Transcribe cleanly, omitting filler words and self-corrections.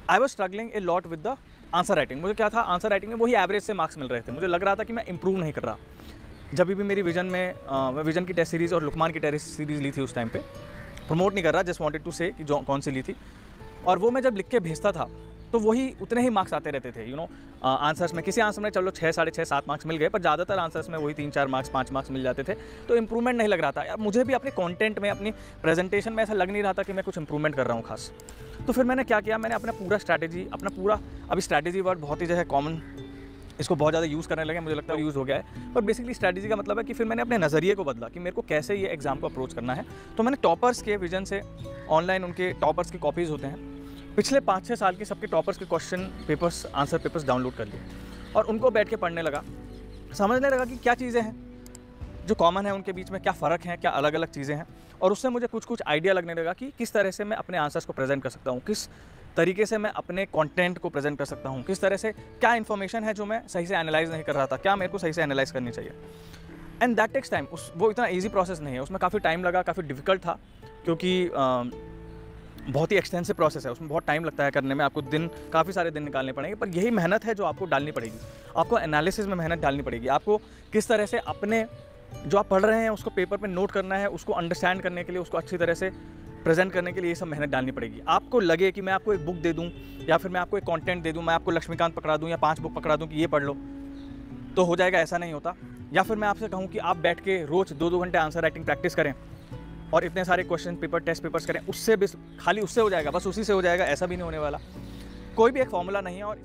I was struggling a lot with the answer writing. मुझे क्या था, आंसर राइटिंग में वही एवरेज से मार्क्स मिल रहे थे। मुझे लग रहा था कि मैं इंप्रूव नहीं कर रहा। जब भी मेरी विजन में मैं विजन की टेस्ट सीरीज़ और लुकमान की टेस्ट सीरीज़ ली थी उस टाइम पे, प्रमोट नहीं कर रहा, जस्ट वांटेड टू से कि जो कौन सी ली थी, और वो मैं जब लिख के भेजता था तो वही उतने ही मार्क्स आते रहते थे। आंसर्स में किसी आंसर में चलो 6, 6.5, 7 मार्क्स मिल गए, पर ज़्यादातर आंसर्स में वही 3, 4 मार्क्स, 5 मार्क्स मिल जाते थे। तो इंप्रूवमेंट नहीं लग रहा था यार। मुझे भी अपने कंटेंट में, अपनी प्रेजेंटेशन में ऐसा लग नहीं रहा था कि मैं कुछ इंप्रूवमेंट कर रहा हूँ खास। तो फिर मैंने क्या किया, मैंने अपना पूरा स्ट्रैटेजी, अभी स्ट्रैटेजी वर्ड बहुत ही जो है कॉमन, इसको बहुत ज़्यादा यूज़ करने लगे, मुझे लगता है यूज़ हो गया है। पर बेसिकली स्ट्रैटेजी का मतलब है कि फिर मैंने अपने नज़रिए को बदला कि मेरे को कैसे ये एग्ज़ाम को अप्रोच करना है। तो मैंने टॉपर्स के विजन से ऑनलाइन उनके टॉपर्स के कॉपीज़ होते हैं, पिछले 5-6 साल के सबके टॉपर्स के question papers, answer papers download कर लिए और उनको बैठ के पढ़ने लगा, समझने लगा कि क्या चीज़ें हैं जो कॉमन है उनके बीच में, क्या फ़र्क है, क्या अलग अलग चीज़ें हैं। और उससे मुझे कुछ आइडिया लगने लगा कि किस तरह से मैं अपने आंसर्स को प्रेजेंट कर सकता हूँ, किस तरीके से मैं अपने कंटेंट को प्रेजेंट कर सकता हूँ, किस तरह से, क्या इन्फॉर्मेशन है जो मैं सही से एनालाइज नहीं कर रहा था, क्या मेरे को सही से एनालाइज करनी चाहिए। And that takes time. वो इतना ईजी प्रोसेस नहीं है, उसमें काफ़ी टाइम लगा, काफ़ी डिफिकल्ट था, क्योंकि बहुत ही एक्सटेंसिव प्रोसेस है, उसमें बहुत टाइम लगता है करने में, आपको काफ़ी सारे दिन निकालने पड़ेंगे। पर यही मेहनत है जो आपको डालनी पड़ेगी, आपको एनालिसिस में मेहनत डालनी पड़ेगी, आपको किस तरह से अपने जो आप पढ़ रहे हैं उसको पेपर पे नोट करना है, उसको अंडरस्टैंड करने के लिए, उसको अच्छी तरह से प्रेजेंट करने के लिए ये सब मेहनत डालनी पड़ेगी। आपको लगे कि मैं आपको एक बुक दे दूँ या फिर मैं आपको एक कंटेंट दे दूँ, मैं आपको लक्ष्मीकांत पकड़ा दूँ या 5 बुक पकड़ा दूँ कि ये पढ़ लो तो हो जाएगा, ऐसा नहीं होता। या फिर मैं आपसे कहूँ कि आप बैठ के रोज़ 2-2 घंटे आंसर राइटिंग प्रैक्टिस करें और इतने सारे क्वेश्चन पेपर, टेस्ट पेपर्स करें, उससे भी खाली उससे हो जाएगा, बस उसी से हो जाएगा, ऐसा भी नहीं होने वाला। कोई भी एक फॉर्मूला नहीं है। और